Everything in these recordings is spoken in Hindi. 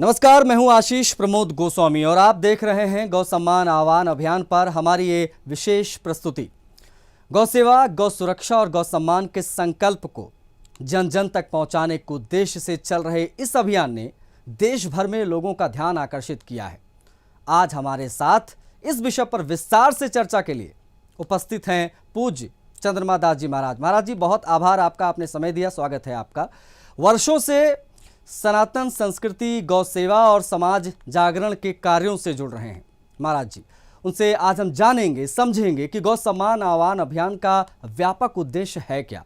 नमस्कार, मैं हूं आशीष प्रमोद गोस्वामी और आप देख रहे हैं गौ सम्मान आह्वान अभियान पर हमारी ये विशेष प्रस्तुति। गौ सेवा, गौ सुरक्षा और गौ सम्मान के संकल्प को जन जन तक पहुंचाने के उद्देश्य से चल रहे इस अभियान ने देश भर में लोगों का ध्यान आकर्षित किया है। आज हमारे साथ इस विषय पर विस्तार से चर्चा के लिए उपस्थित हैं पूज्य चंद्रमा दास जी महाराज। महाराज जी, बहुत आभार आपका, आपने समय दिया, स्वागत है आपका। वर्षों से सनातन संस्कृति, गौ सेवा और समाज जागरण के कार्यों से जुड़ रहे हैं महाराज जी। उनसे आज हम जानेंगे, समझेंगे कि गौ सम्मान आह्वान अभियान का व्यापक उद्देश्य है क्या,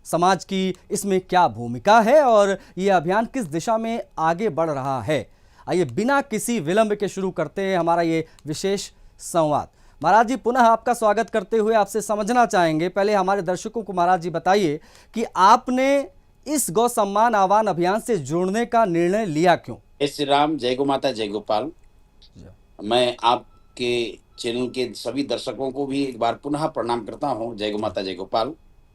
समाज की इसमें क्या भूमिका है और ये अभियान किस दिशा में आगे बढ़ रहा है। आइए बिना किसी विलंब के शुरू करते हैं हमारा ये विशेष संवाद। महाराज जी, पुनः आपका स्वागत करते हुए आपसे समझना चाहेंगे, पहले हमारे दर्शकों को महाराज जी बताइए कि आपने इस गौ सम्मान आह्वान अभियान से जुड़ने का निर्णय लिया क्यों? जय श्री राम, जय गौ माता, जय गोपाल। मैं आपके चैनल के सभी दर्शकों को भी एक बार पुनः प्रणाम करता हूं। जय गौ माता, जय गोपाल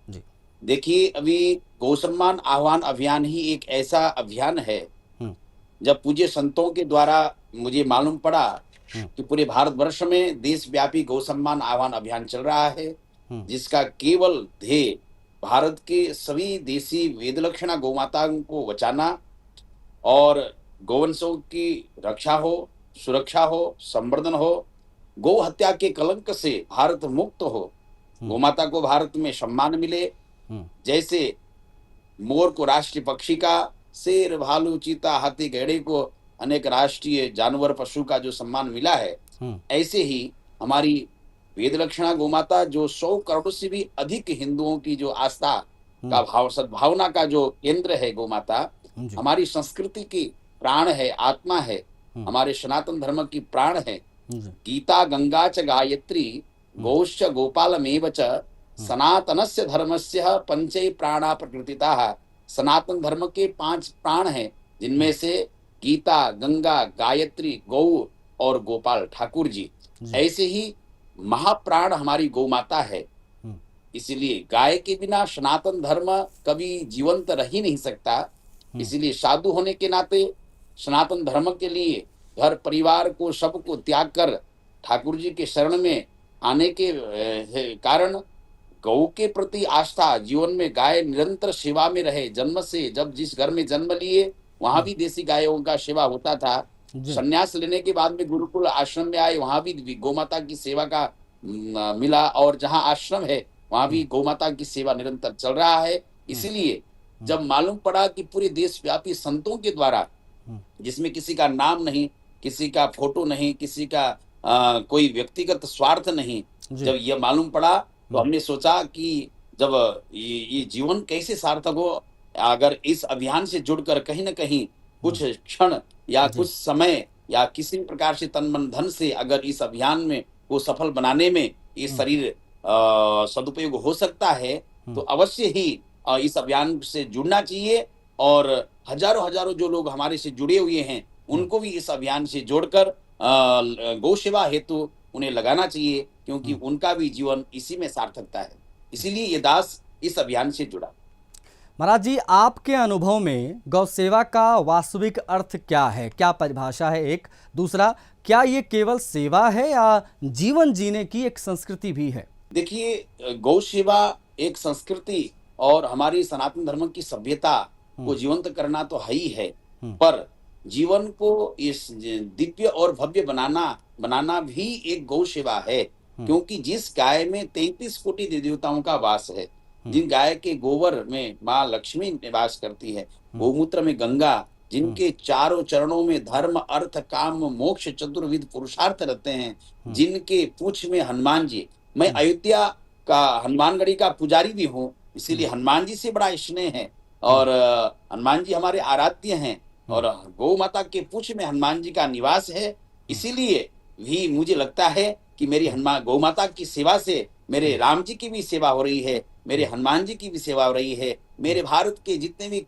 जी। देखिए, अभी गौ सम्मान आह्वान अभियान ही एक ऐसा अभियान है जब पूज्य संतों के द्वारा मुझे मालूम पड़ा कि पूरे भारतवर्ष में देशव्यापी गौ सम्मान आह्वान अभियान चल रहा है, जिसका केवल ध्येय भारत के सभी देसी वेदलक्षणा गौ माताओं को बचाना और गौवंशों की रक्षा हो, सुरक्षा हो, संवर्धन हो, गौ हत्या के कलंक से भारत मुक्त हो, गौ माता को भारत में सम्मान मिले। जैसे मोर को राष्ट्रीय पक्षी का, शेर, भालू, चीता, हाथी, गैड़े को अनेक राष्ट्रीय जानवर पशु का जो सम्मान मिला है, ऐसे ही हमारी वेदलक्षणा गोमाता जो 100 करोड़ से भी अधिक हिंदुओं की जो आस्था का भाव, सद्भावना का जो केंद्र है गौ माता, हमारी संस्कृति की प्राण है, आत्मा है, हमारे सनातन धर्म की प्राण है। गीता गंगा च गायत्री गौश्च गोपालमेव च सनातनस्य धर्मस्य पंचे प्राणा प्रकृतिता। सनातन धर्म के 5 प्राण हैं, जिनमें से गीता, गंगा, गायत्री, गौ और गोपाल ठाकुर जी। ऐसे ही महाप्राण हमारी गौ माता है। इसीलिए गाय के बिना सनातन धर्म कभी जीवंत रह ही नहीं सकता। इसीलिए साधु होने के नाते सनातन धर्म के लिए घर परिवार को, सबको त्याग कर ठाकुर जी के शरण में आने के कारण गौ के प्रति आस्था, जीवन में गाय निरंतर सेवा में रहे। जन्म से जब जिस घर में जन्म लिए वहां भी देसी गायों का सेवा होता था। संन्यास लेने के बाद में गुरुकुल आश्रम में आए, वहां भी गौ माता की सेवा का मिला, और जहां आश्रम है वहां भी गौ माता की सेवा निरंतर चल रहा है। इसीलिए जब मालूम पड़ा कि पूरे देशव्यापी संतों के द्वारा, जिसमें किसी का नाम नहीं, किसी का फोटो नहीं, किसी का कोई व्यक्तिगत स्वार्थ नहीं, जब यह मालूम पड़ा तो हमने सोचा कि जब ये जीवन कैसे सार्थक हो, अगर इस अभियान से जुड़कर कहीं ना कहीं कुछ क्षण या कुछ समय या किसी भी प्रकार से तन मन धन से अगर इस अभियान में को सफल बनाने में ये शरीर सदुपयोग हो सकता है, तो अवश्य ही इस अभियान से जुड़ना चाहिए। और हजारों जो लोग हमारे से जुड़े हुए हैं, उनको भी इस अभियान से जोड़कर गौ सेवा हेतु उन्हें लगाना चाहिए, क्योंकि उनका भी जीवन इसी में सार्थकता है। इसीलिए ये दास इस अभियान से जुड़ा। महाराज जी, आपके अनुभव में गौ सेवा का वास्तविक अर्थ क्या है, क्या परिभाषा है? एक दूसरा, क्या ये केवल सेवा है या जीवन जीने की एक संस्कृति भी है? देखिए, गौ सेवा एक संस्कृति और हमारी सनातन धर्म की सभ्यता को जीवंत करना तो है ही है, पर जीवन को इस दिव्य और भव्य बनाना भी एक गौ सेवा है। क्योंकि जिस गाय में 33 कोटि देवताओं का वास है, जिन गाय के गोबर में माँ लक्ष्मी निवास करती है, गोमूत्र में गंगा, जिनके चारों चरणों में धर्म, अर्थ, काम, मोक्ष चतुर्विध पुरुषार्थ रहते हैं, जिनके पूंछ में हनुमान जी, मैं अयोध्या का हनुमानगढ़ी का पुजारी भी हूँ, इसीलिए हनुमान जी से बड़ा स्नेह है और हनुमान जी हमारे आराध्य हैं और गौ माता के पूंछ में हनुमान जी का निवास है। इसीलिए भी मुझे लगता है कि मेरी गौ माता की सेवा से मेरे राम जी की भी सेवा हो रही है, मेरे हनुमान जी की भी सेवा हो रही है, मेरे भारत के जितने भी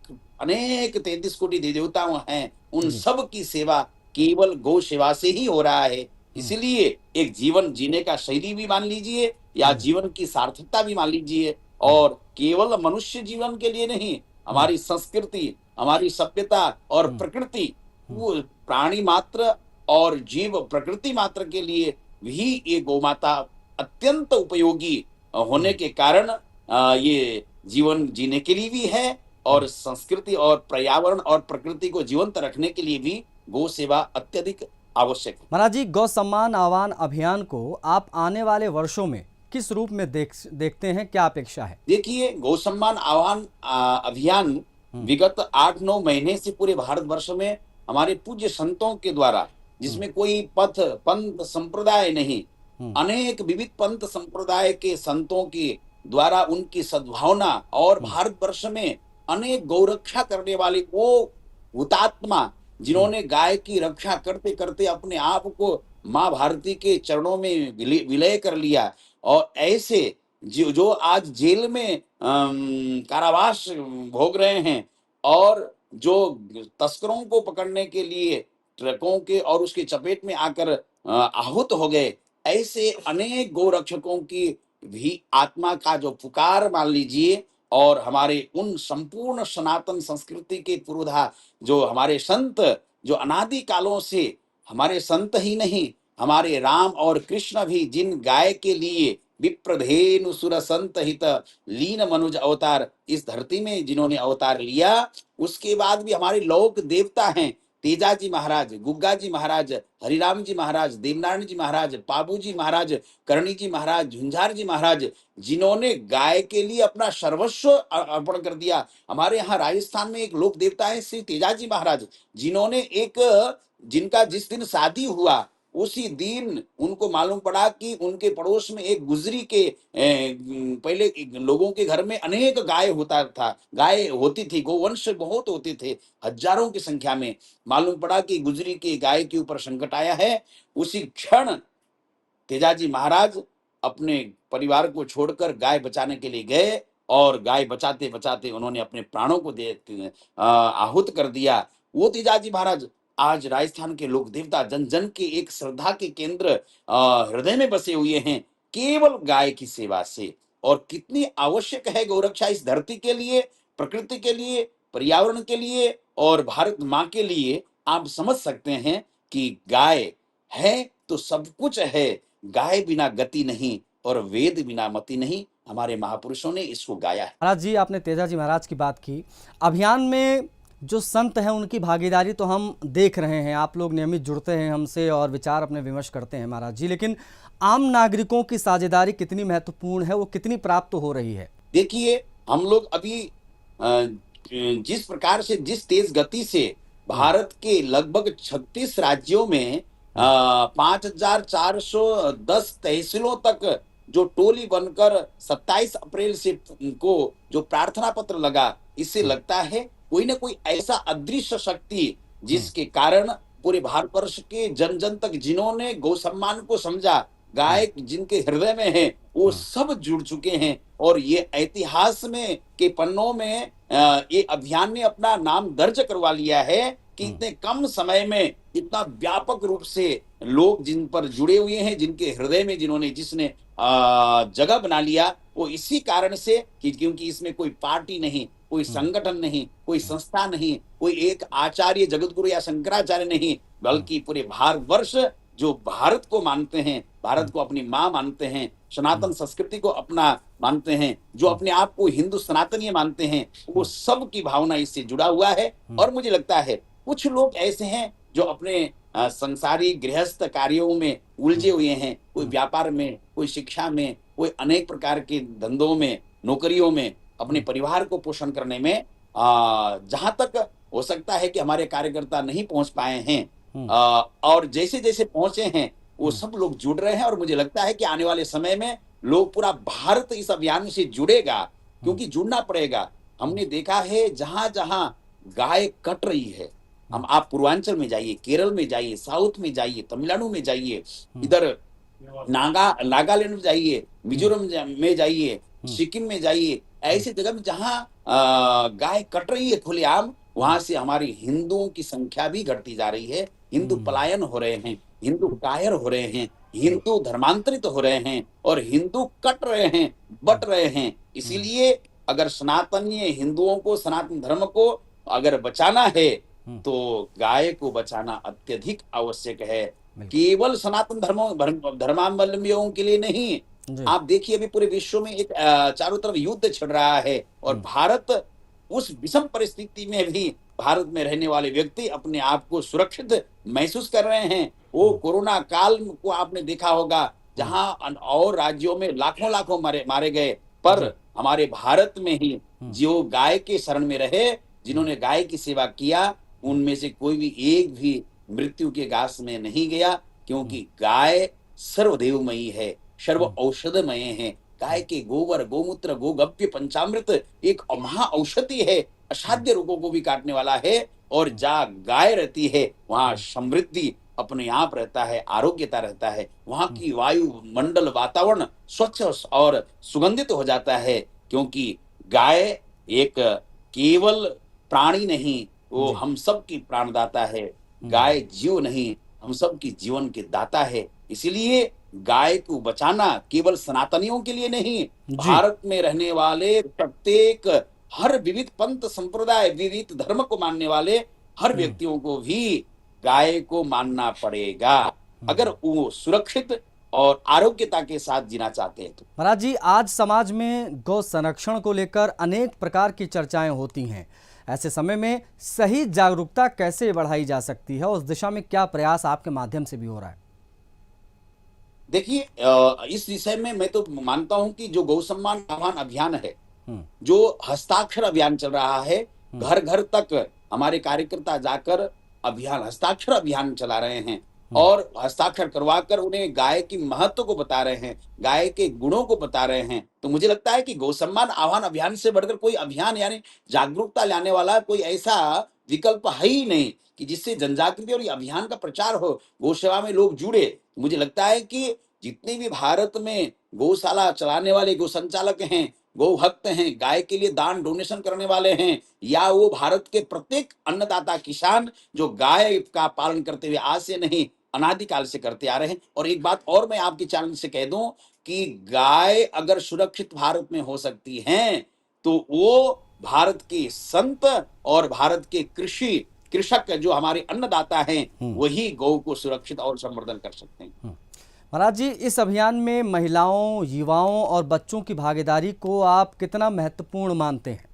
अनेक 33 कोटि देवताओं हैं, उन सब की सेवा केवल गौ सेवा से ही हो रहा है। इसलिए एक जीवन जीने का शैली भी मान लीजिए या जीवन की सार्थकता भी मान लीजिए, और केवल मनुष्य जीवन के लिए नहीं, हमारी संस्कृति, हमारी सभ्यता और प्रकृति वो प्राणी मात्र और जीव प्रकृति मात्र के लिए भी ये गौमाता अत्यंत उपयोगी होने के कारण ये जीवन जीने के लिए भी है और संस्कृति और पर्यावरण और प्रकृति को जीवंत रखने के लिए भी गौ सेवा अत्यधिक आवश्यक है। महाराज जी, गौ सम्मान आह्वान अभियान को आप आने वाले वर्षों में किस रूप में देखते हैं, क्या अपेक्षा है? देखिए, गौ सम्मान आह्वान अभियान विगत 8-9 महीने से पूरे भारतवर्ष में हमारे पूज्य संतों के द्वारा, जिसमें कोई पथ पंथ संप्रदाय नहीं, अनेक विविध पंथ संप्रदाय के संतों के द्वारा उनकी सद्भावना और भारतवर्ष में अनेक गौरक्षा करने वाले वो हुतात्मा जिन्होंने गाय की रक्षा करते करते अपने आप को माँ भारती के चरणों में विलय कर लिया, और ऐसे जो आज जेल में कारावास भोग रहे हैं और जो तस्करों को पकड़ने के लिए ट्रकों के और उसके चपेट में आकर आहूत हो गए, ऐसे अनेक गोरक्षकों की भी आत्मा का जो पुकार मान लीजिए, और हमारे उन संपूर्ण सनातन संस्कृति के पुरोधा जो हमारे संत, जो अनादि कालों से हमारे संत ही नहीं, हमारे राम और कृष्ण भी जिन गाय के लिए विप्रधेनु सुर संत हित लीन मनुज अवतार इस धरती में जिन्होंने अवतार लिया, उसके बाद भी हमारे लोक देवता हैं तेजाजी महाराज, गुग्गा जी महाराज, हरिराम जी महाराज, देवनारायण जी महाराज, पाबू जी महाराज, करणी जी महाराज, झुंझार जी महाराज, जिन्होंने गाय के लिए अपना सर्वस्व अर्पण कर दिया। हमारे यहाँ राजस्थान में एक लोक देवता है श्री तेजाजी महाराज, जिन्होंने जिनका जिस दिन शादी हुआ उसी दिन उनको मालूम पड़ा कि उनके पड़ोस में एक गुजरी के पहले लोगों के घर में अनेक गाय गाय होती थी, गोवंश बहुत होते थे, हजारों की संख्या में। मालूम पड़ा कि गुजरी के गाय के ऊपर संकट आया है। उसी क्षण तेजाजी महाराज अपने परिवार को छोड़कर गाय बचाने के लिए गए और गाय बचाते बचाते उन्होंने अपने प्राणों को आहूत कर दिया। वो तेजाजी महाराज आज राजस्थान के लोक देवता, जन जन के एक श्रद्धा के केंद्र हृदय में बसे हुए हैं, केवल गाय की सेवा से। और कितनी आवश्यक है गौरक्षा इस धरती के लिए, प्रकृति के लिए, पर्यावरण के लिए और भारत माँ के लिए। आप समझ सकते हैं कि गाय है तो सब कुछ है, गाय बिना गति नहीं और वेद बिना मति नहीं। हमारे महापुरुषों ने इसको गाया है। महाराज जी, आपने तेजाजी महाराज की बात की। अभियान में जो संत हैं उनकी भागीदारी तो हम देख रहे हैं, आप लोग नियमित जुड़ते हैं हमसे और विचार अपने विमर्श करते हैं महाराज जी, लेकिन आम नागरिकों की साझेदारी कितनी महत्वपूर्ण है, वो कितनी प्राप्त हो रही है? देखिए, हम लोग अभी जिस प्रकार से, जिस तेज गति से भारत के लगभग 36 राज्यों में 5410 तहसीलों तक जो टोली बनकर 27 अप्रैल से को जो प्रार्थना पत्र लगा, इससे लगता है कोई ना कोई ऐसा अदृश्य शक्ति जिसके कारण पूरे भारतवर्ष के जन जन तक जिन्होंने गौ सम्मान को समझा, गाय जिनके हृदय में है, वो सब जुड़ चुके हैं। और ये इतिहास में के पन्नों में ये अभियान ने अपना नाम दर्ज करवा लिया है कि इतने कम समय में इतना व्यापक रूप से लोग जिन पर जुड़े हुए हैं, जिनके हृदय में जिसने जगह बना लिया, वो इसी कारण से कि क्योंकि इसमें कोई पार्टी नहीं, कोई संगठन नहीं, कोई संस्था नहीं, कोई एक आचार्य जगतगुरु या शंकराचार्य नहीं, बल्कि पूरे भारतवर्ष जो भारत को मानते हैं, भारत को अपनी माँ मानते हैं, सनातन संस्कृति को अपना मानते हैं, जो अपने आप को हिंदू सनातनीय मानते हैं, वो सब की भावना इससे जुड़ा हुआ है। और मुझे लगता है कुछ लोग ऐसे हैं जो अपने संसारी गृहस्थ कार्यों में उलझे हुए हैं, कोई व्यापार में, कोई शिक्षा में, कोई अनेक प्रकार के धंधों में, नौकरियों में, अपने परिवार को पोषण करने में जहां तक हो सकता है कि हमारे कार्यकर्ता नहीं पहुंच पाए हैं, और जैसे जैसे पहुंचे हैं वो सब लोग जुड़ रहे हैं। और मुझे लगता है कि आने वाले समय में लोग, पूरा भारत इस अभियान से जुड़ेगा, क्योंकि जुड़ना पड़ेगा। हमने देखा है जहां जहां गाय कट रही है, आप पूर्वांचल में जाइए, केरल में जाइए, साउथ में जाइए, तमिलनाडु में जाइए, इधर नागालैंड में जाइए, मिजोरम में जाइए, सिक्किम में जाइए, ऐसे जगह में जहां गाय कट रही है खुलेआम, वहां से हमारी हिंदुओं की संख्या भी घटती जा रही है। हिंदू पलायन हो रहे हैं, हिंदू कायर हो रहे हैं, हिंदू धर्मांतरित हो रहे हैं और हिंदू कट रहे हैं, बट रहे हैं। इसीलिए अगर सनातनीय हिंदुओं को, सनातन धर्म को अगर बचाना है तो गाय को बचाना अत्यधिक आवश्यक है, बिल्कुल। केवल सनातन धर्मावलंबियों के लिए नहीं। जी। आप देखिए अभी पूरे विश्व में एक चारों तरफ युद्ध छिड़ रहा है और भारत उस विषम परिस्थिति में भी भारत में रहने वाले व्यक्ति अपने आप को सुरक्षित महसूस कर रहे हैं। वो कोरोना काल को आपने देखा होगा, जहां और राज्यों में लाखों लाखों मारे गए, पर जी। हमारे भारत में ही जो गाय के शरण में रहे, जिन्होंने गाय की सेवा किया, उनमें से कोई भी एक भी मृत्यु के गास में नहीं गया, क्योंकि गाय सर्वदेवमयी है, सर्व औषधमय है। गाय के गोबर, गोमूत्र, गोगव्य, पंचामृत एक महा औषधि है, असाध्य रोगों को भी काटने वाला है। और जहाँ गाय रहती है वहां समृद्धि अपने आप रहता है, आरोग्यता रहता है, वहां की वायु मंडल वातावरण स्वच्छ और सुगंधित हो जाता है, क्योंकि गाय एक केवल प्राणी नहीं, वो जी। हम सब की प्राणदाता है। गाय जीव नहीं, हम सब की जीवन के दाता है। इसीलिए गाय को बचाना केवल सनातनियों के लिए नहीं, जी। भारत में रहने वाले प्रत्येक हर विविध पंथ संप्रदाय, विविध धर्म को मानने वाले हर व्यक्तियों को भी गाय को मानना पड़ेगा, अगर वो सुरक्षित और आरोग्यता के साथ जीना चाहते हैं तो। महाराज जी, आज समाज में गौ संरक्षण को लेकर अनेक प्रकार की चर्चाएं होती हैं। ऐसे समय में सही जागरूकता कैसे बढ़ाई जा सकती है, उस दिशा में क्या प्रयास आपके माध्यम से भी हो रहा है? देखिए, इस विषय में मैं तो मानता हूं कि जो गौ सम्मान आह्वान अभियान है, हम्म। जो हस्ताक्षर अभियान चल रहा है, घर घर तक हमारे कार्यकर्ता जाकर अभियान, हस्ताक्षर अभियान चला रहे हैं और हस्ताक्षर करवाकर उन्हें गाय की महत्व को बता रहे हैं, गाय के गुणों को बता रहे हैं। तो मुझे लगता है कि गौ सम्मान आह्वान अभियान से बढ़कर कोई अभियान यानी जागरूकता लाने वाला कोई ऐसा विकल्प है ही नहीं कि जिससे जनजागृति और ये अभियान का प्रचार हो, गौ सेवा में लोग जुड़े। मुझे लगता है कि जितने भी भारत में गौशाला चलाने वाले गौ संचालक हैं, गौ भक्त हैं, गाय के लिए दान डोनेशन करने वाले हैं, या वो भारत के प्रत्येक अन्नदाता किसान जो गाय का पालन करते हुए आज से नहीं अनादिकाल से करते आ रहे हैं। और एक बात और मैं आपके चैनल से कह दूं कि गाय अगर सुरक्षित भारत में हो सकती हैं, तो वो भारत के संत और भारत के कृषक जो हमारे अन्नदाता हैं, वही गौ को सुरक्षित और संवर्धन कर सकते हैं। महाराज जी, इस अभियान में महिलाओं, युवाओं और बच्चों की भागीदारी को आप कितना महत्वपूर्ण मानते हैं?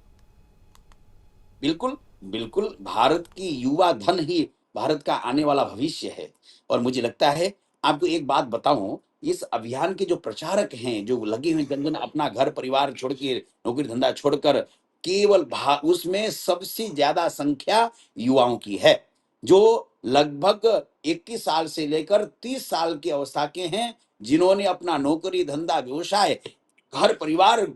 बिल्कुल, बिल्कुल। भारत की युवा धन ही भारत का आने वाला भविष्य है। और मुझे लगता है, आपको एक बात बताऊं, इस अभियान के जो प्रचारक हैं, जो लगे हुए जन अपना घर परिवार छोड़ के, नौकरी धंधा छोड़कर केवल उसमें सबसे ज्यादा संख्या युवाओं की है, जो लगभग 21 साल से लेकर 30 साल की अवस्था के हैं, जिन्होंने अपना नौकरी धंधा व्यवसाय, घर परिवार,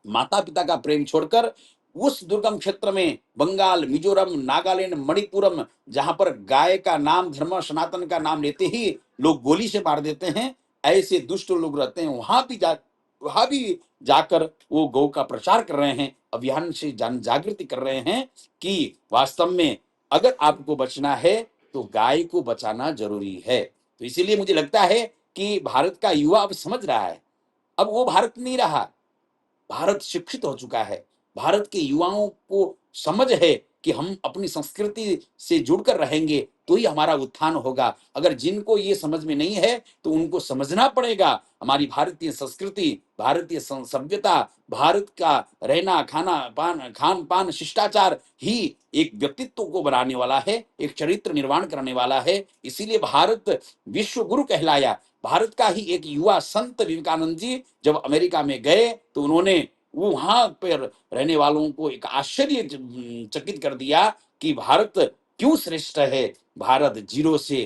माता पिता का प्रेम छोड़कर उस दुर्गम क्षेत्र में बंगाल, मिजोरम, नागालैंड, मणिपुरम, जहां पर गाय का नाम, धर्म सनातन का नाम लेते ही लोग गोली से मार देते हैं, ऐसे दुष्ट लोग रहते हैं, वहां भी जाकर वो गौ का प्रचार कर रहे हैं, अभियान से जन जागृति कर रहे हैं कि वास्तव में अगर आपको बचना है तो गाय को बचाना जरूरी है। तो इसीलिए मुझे लगता है कि भारत का युवा अब समझ रहा है। अब वो भारत नहीं रहा, भारत शिक्षित हो चुका है। भारत के युवाओं को समझ है कि हम अपनी संस्कृति से जुड़कर रहेंगे तो ही हमारा उत्थान होगा। अगर जिनको ये समझ में नहीं है तो उनको समझना पड़ेगा। हमारी भारतीय संस्कृति, भारतीय सभ्यता, भारत का रहना, खान पान, शिष्टाचार ही एक व्यक्तित्व को बनाने वाला है, एक चरित्र निर्माण करने वाला है। इसीलिए भारत विश्व गुरु कहलाया। भारत का ही एक युवा संत विवेकानंद जी जब अमेरिका में गए तो उन्होंने वो वहां पर रहने वालों को एक आश्चर्य चकित कर दिया कि भारत क्यों श्रेष्ठ है। भारत जीरो से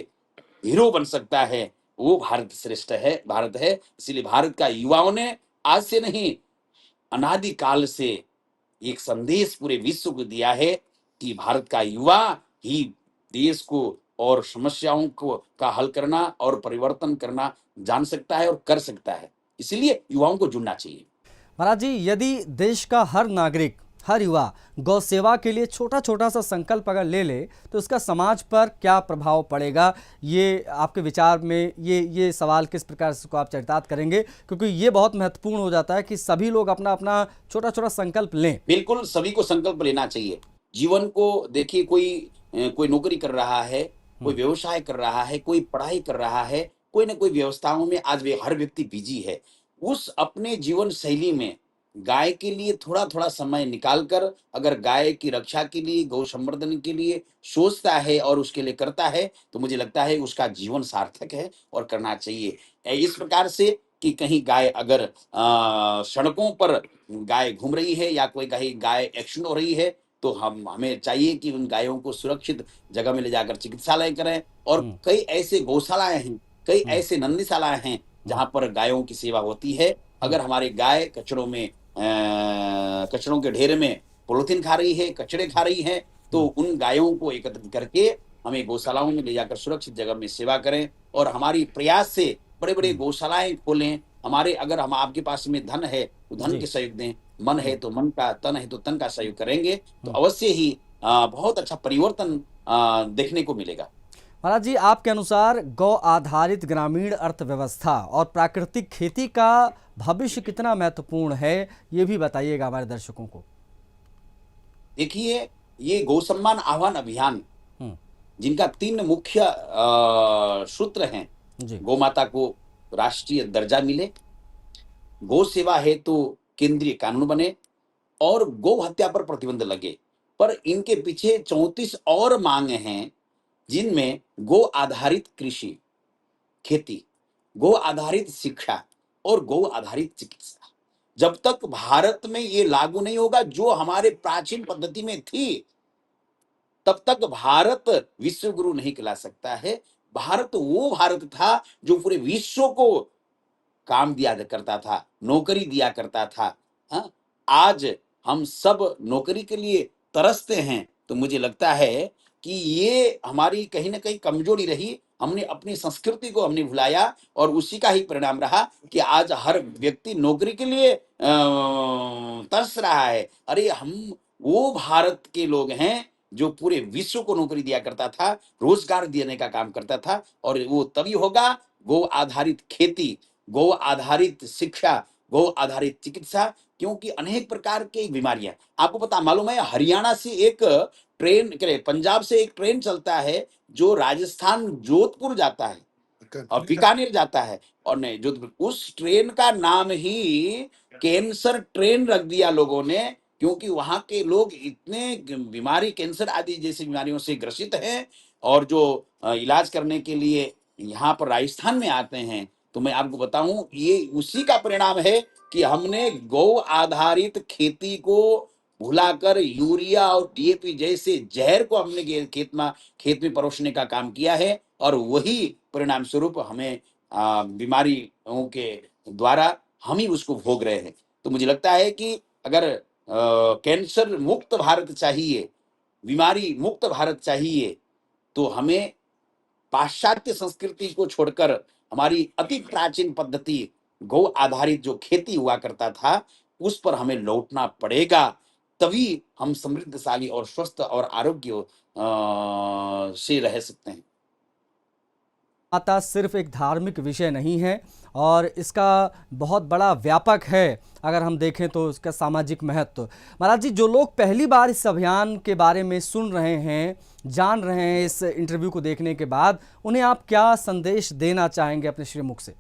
हीरो बन सकता है, वो भारत श्रेष्ठ है, भारत है। इसीलिए भारत का युवाओं ने आज से नहीं, अनादि काल से एक संदेश पूरे विश्व को दिया है कि भारत का युवा ही देश को और समस्याओं को का हल करना और परिवर्तन करना जान सकता है और कर सकता है। इसलिए युवाओं को जुड़ना चाहिए। महाराज जी, यदि देश का हर नागरिक, हर युवा गौ सेवा के लिए छोटा छोटा सा संकल्प अगर ले ले तो इसका समाज पर क्या प्रभाव पड़ेगा? ये आपके विचार में ये सवाल किस प्रकार से को आप चरितार्थ करेंगे, क्योंकि ये बहुत महत्वपूर्ण हो जाता है कि सभी लोग अपना अपना छोटा छोटा संकल्प लें। बिल्कुल, सभी को संकल्प लेना चाहिए। जीवन को देखिए, कोई कोई नौकरी कर रहा है, कोई व्यवसाय कर रहा है, कोई पढ़ाई कर रहा है, कोई ना कोई व्यवस्थाओं में आज वे हर व्यक्ति बिजी है। उस अपने जीवन शैली में गाय के लिए थोड़ा-थोड़ा समय निकाल कर अगर गाय की रक्षा के लिए, गौ संवर्धन के लिए सोचता है और उसके लिए करता है, तो मुझे लगता है उसका जीवन सार्थक है और करना चाहिए। इस प्रकार से कि कहीं गाय अगर सड़कों पर गाय घूम रही है या कोई कहीं गाय एक्सीडेंट हो रही है, तो हमें चाहिए कि उन गायों को सुरक्षित जगह में ले जाकर चिकित्सालय करें। और कई ऐसे गौशालाएँ हैं, कई ऐसे नंदीशालाएँ हैं, जहाँ पर गायों की सेवा होती है। अगर हमारी गाय कचरों के ढेर में पॉलीथीन खा रही है, कचड़े खा रही है, तो उन गायों को एकत्रित करके हमें गौशालाओं में ले जाकर सुरक्षित जगह में सेवा करें। और हमारी प्रयास से बड़े-बड़े गौशालाएँ खोलें। हमारे अगर हम आपके पास में धन है, तो धन जी। के सहयोग दें, मन है तो मन का, तन है तो तन का सहयोग करेंगे, तो अवश्य ही बहुत अच्छा परिवर्तन देखने को मिलेगा। महाराज जी, आपके अनुसार गौ आधारित ग्रामीण अर्थव्यवस्था और प्राकृतिक खेती का भविष्य कितना महत्वपूर्ण है, ये भी बताइएगा हमारे दर्शकों को। देखिए, ये गौ सम्मान आह्वान अभियान, हम्म, जिनका 3 मुख्य सूत्र हैं। जी। गौ माता को राष्ट्रीय दर्जा मिले, गौ सेवा हेतु केंद्रीय कानून बने और गौ हत्या पर प्रतिबंध लगे। पर इनके पीछे 34 और मांग हैं, जिनमें गौ आधारित कृषि, खेती, गौ आधारित शिक्षा और गौ आधारित चिकित्सा। जब तक भारत में ये लागू नहीं होगा जो हमारे प्राचीन पद्धति में थी, तब तक भारत विश्व गुरु नहीं कहला सकता है। भारत वो भारत था जो पूरे विश्व को काम दिया करता था, नौकरी दिया करता था। हाँ? आज हम सब नौकरी के लिए तरसते हैं, तो मुझे लगता है कि ये हमारी कहीं न कहीं कमजोरी रही। हमने अपनी संस्कृति को हमने भुलाया और उसी का ही परिणाम रहा कि आज हर व्यक्ति नौकरी के लिए तरस रहा है। अरे हम वो भारत के लोग हैं जो पूरे विश्व को नौकरी दिया करता था, रोजगार देने का काम करता था। और वो तभी होगा गो आधारित खेती, गौ आधारित शिक्षा, गौ आधारित चिकित्सा। क्योंकि अनेक प्रकार की बीमारियां, आपको पता मालूम है, हरियाणा से एक ट्रेन, करे पंजाब से एक ट्रेन चलता है जो राजस्थान जोधपुर जाता है और बीकानेर जाता है। और नहीं, जोधपुर, उस ट्रेन का नाम ही कैंसर ट्रेन रख दिया लोगों ने, क्योंकि वहां के लोग इतने बीमारी, कैंसर आदि जैसी बीमारियों से ग्रसित हैं और जो इलाज करने के लिए यहाँ पर राजस्थान में आते हैं। तो मैं आपको बताऊं, ये उसी का परिणाम है कि हमने गौ आधारित खेती को भुलाकर यूरिया और डीएपी जैसे जहर को हमने खेत में परोसने का काम किया है। और वही परिणाम स्वरूप हमें बीमारियों के द्वारा हम ही उसको भोग रहे हैं। तो मुझे लगता है कि अगर कैंसर मुक्त भारत चाहिए, बीमारी मुक्त भारत चाहिए, तो हमें पाश्चात्य संस्कृति को छोड़कर हमारी अति प्राचीन पद्धति गौ आधारित जो खेती हुआ करता था, उस पर हमें लौटना पड़ेगा। तभी हम समृद्धशाली और स्वस्थ और आरोग्य से रह सकते हैं। माता सिर्फ एक धार्मिक विषय नहीं है और इसका बहुत बड़ा व्यापक है। अगर हम देखें तो इसका सामाजिक महत्व। महाराज जी, जो लोग पहली बार इस अभियान के बारे में सुन रहे हैं, जान रहे हैं इस इंटरव्यू को देखने के बाद, उन्हें आप क्या संदेश देना चाहेंगे अपने श्रीमुख से?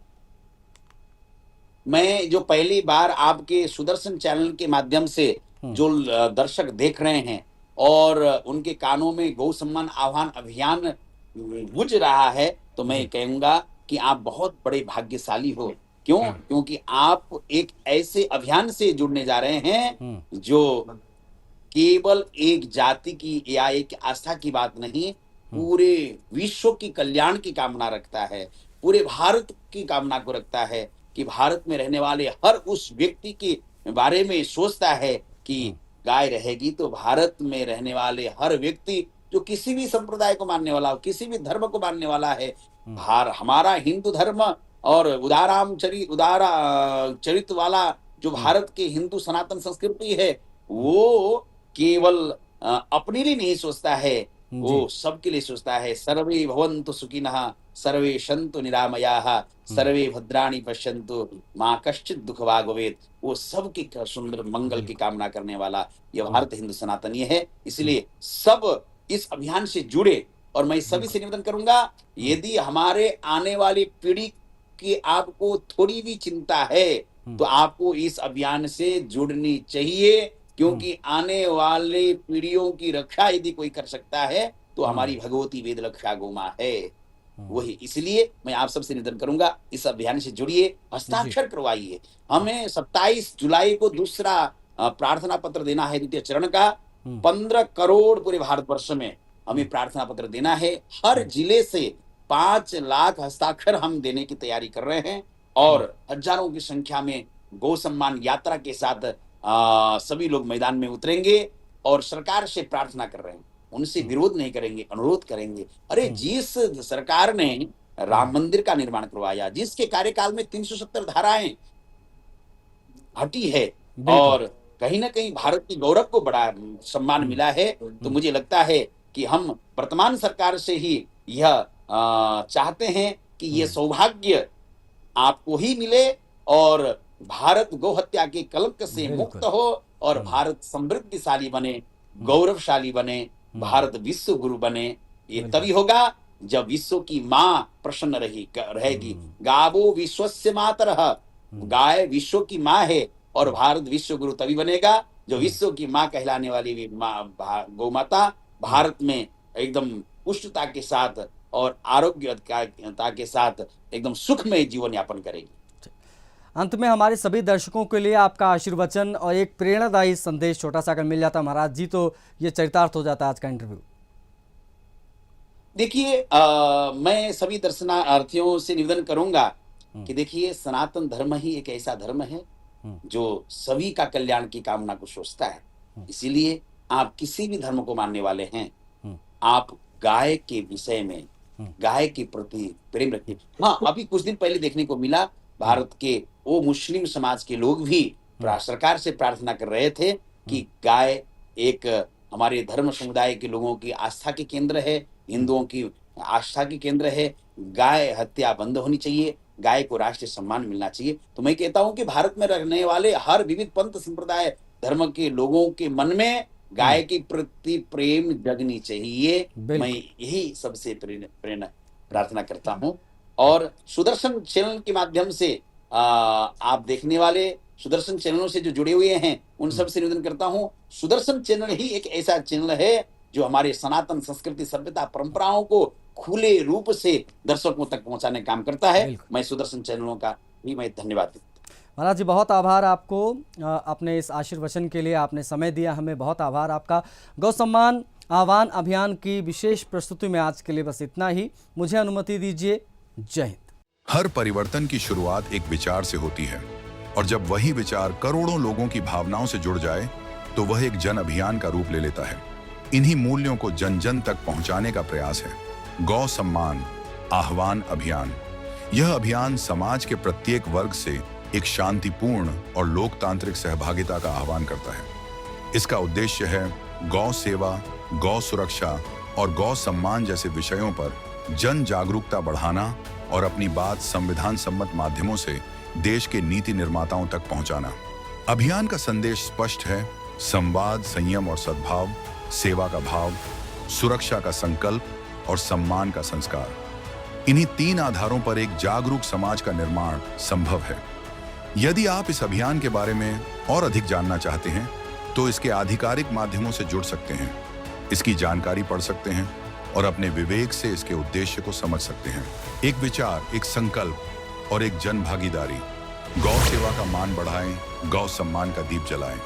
मैं जो पहली बार आपके सुदर्शन चैनल के माध्यम से जो दर्शक देख रहे हैं और उनके कानों में गौ सम्मान आह्वान अभियान गूंज रहा है, तो मैं कहूंगा कि आप बहुत बड़े भाग्यशाली हो। क्यों? क्योंकि आप एक ऐसे अभियान से जुड़ने जा रहे हैं जो केवल एक जाति की या एक आस्था की बात नहीं, पूरे विश्व की कल्याण की कामना रखता है, पूरे भारत की कामना को रखता है कि भारत में रहने वाले हर उस व्यक्ति के बारे में सोचता है कि गाय रहेगी तो भारत में रहने वाले हर व्यक्ति जो किसी भी संप्रदाय को मानने वाला हो, किसी भी धर्म को मानने वाला है, हमारा हिंदू धर्म और उदारा चरित्र वाला जो भारत के हिंदू सनातन संस्कृति है, वो केवल अपने लिए नहीं सोचता है, वो सबके लिए सोचता है। सर्वे भवन्तु सुखिनः, सर्वे सन्तु निरामयाः, सर्वे भद्राणि पश्यन्तु मां कश्चित् दुःखभाग् भवेत्। वो सबके सुंदर मंगल की कामना करने वाला ये भारत हिंदू सनातनीय है। इसलिए सब इस अभियान से जुड़े। और मैं सभी से निवेदन करूंगा, यदि हमारे आने वाली पीढ़ी की आपको थोड़ी भी चिंता है तो आपको इस अभियान से जुड़नी चाहिए, क्योंकि आने वाले पीढ़ियों की रक्षा यदि कोई कर सकता है तो हमारी भगवती वेद रक्षा गोमा है। वही इसलिए मैं आप सबसे निवेदन करूंगा, इस अभियान से जुड़िए, हस्ताक्षर करवाइए। हमें 27 जुलाई को दूसरा प्रार्थना पत्र देना है, द्वितीय चरण का। 15 करोड़ पूरे भारतवर्ष में हमें प्रार्थना पत्र देना है। हर जिले से 5 लाख हस्ताक्षर हम देने की तैयारी कर रहे हैं और हजारों की संख्या में गौ सम्मान यात्रा के साथ सभी लोग मैदान में उतरेंगे और सरकार से प्रार्थना कर रहे हैं, उनसे विरोध नहीं करेंगे, अनुरोध करेंगे। अरे जिस सरकार ने राम मंदिर का निर्माण करवाया, जिसके कार्यकाल में 370 धाराएं हटी है और कहीं ना कहीं भारत के गौरव को बड़ा सम्मान मिला है, तो मुझे लगता है कि हम वर्तमान सरकार से ही यह चाहते हैं कि यह सौभाग्य आपको ही मिले और भारत गौ हत्या के कलंक से मुक्त हो और भारत समृद्धिशाली बने, गौरवशाली बने, भारत विश्व गुरु बने। ये तभी होगा जब विश्व की माँ प्रसन्न रहेगी। गावो विश्वस्य मातरः, गाय विश्व की माँ है और भारत विश्व गुरु तभी बनेगा जो विश्व की माँ कहलाने वाली गौ माता भारत में एकदम पुष्टता के साथ और आरोग्यता के साथ एकदम सुखमय जीवन यापन करेगी। अंत में हमारे सभी दर्शकों के लिए आपका आशीर्वचन और एक प्रेरणादायी संदेश छोटा सा अगर मिल जाता महाराज जी तो ये चरितार्थ हो जाता आज का इंटरव्यू। देखिए, मैं सभी दर्शनार्थियों से निवेदन करूंगा कि देखिए, सनातन धर्म ही एक ऐसा धर्म है जो सभी का कल्याण की कामना को सोचता है। इसीलिए आप किसी भी धर्म को मानने वाले हैं, आप गाय के विषय में, गाय के प्रति प्रेम रखिए। हाँ, अभी कुछ दिन पहले देखने को मिला, भारत के वो मुस्लिम समाज के लोग भी सरकार से प्रार्थना कर रहे थे कि गाय एक हमारे धर्म समुदाय के लोगों की आस्था के केंद्र है, हिंदुओं की आस्था के केंद्र है, गाय हत्या बंद होनी चाहिए, गाय को राष्ट्रीय सम्मान मिलना चाहिए। तो मैं कहता हूं कि भारत में रहने वाले हर विविध पंथ संप्रदाय धर्म के लोगों के मन में गाय के प्रति प्रेम जगनी चाहिए। मैं यही सबसे प्रेरणा प्रार्थना करता हूं। और सुदर्शन चैनल के माध्यम से आप देखने वाले सुदर्शन चैनलों से जो जुड़े हुए हैं उन सब से निवेदन करता हूं, सुदर्शन चैनल ही एक ऐसा चैनल है जो हमारे सनातन संस्कृति, सभ्यता, परंपराओं को खुले रूप से दर्शकों तक पहुंचाने का काम करता है। मैं सुदर्शन चैनलों का भी मैं धन्यवाद देता हूं। महाराज जी बहुत आभार आपको, अपने इस आशीर्वचन के लिए आपने समय दिया, हमें बहुत आभार आपका। गौ सम्मान आह्वान अभियान की विशेष प्रस्तुति में आज के लिए बस इतना ही। मुझे अनुमति दीजिए। जय हिंद। हर परिवर्तन की शुरुआत एक विचार से होती है और जब वही विचार करोड़ों लोगों की भावनाओं से जुड़ जाए तो वह एक जन अभियान का रूप ले लेता है। इन्हीं मूल्यों को जन जन तक पहुंचाने का प्रयास है गौ सम्मान आह्वान अभियान। यह अभियान समाज के प्रत्येक वर्ग से एक शांतिपूर्ण और लोकतांत्रिक सहभागिता का आह्वान करता है। इसका उद्देश्य है गौ सेवा, गौ सुरक्षा और गौ सम्मान जैसे विषयों पर जन जागरूकता बढ़ाना और अपनी बात संविधान सम्मत माध्यमों से देश के नीति निर्माताओं तक पहुंचाना। अभियान का संदेश स्पष्ट है: संवाद, संयम और सद्भाव, सेवा का भाव, सुरक्षा का संकल्प और सम्मान का संस्कार। इन्हीं 3 आधारों पर एक जागरूक समाज का निर्माण संभव है। यदि आप इस अभियान के बारे में और अधिक जानना चाहते हैं तो इसके आधिकारिक माध्यमों से जुड़ सकते हैं, इसकी जानकारी पढ़ सकते हैं और अपने विवेक से इसके उद्देश्य को समझ सकते हैं। एक विचार, एक संकल्प और एक जन भागीदारी। गौ सेवा का मान बढ़ाएं, गौ सम्मान का दीप जलाएं।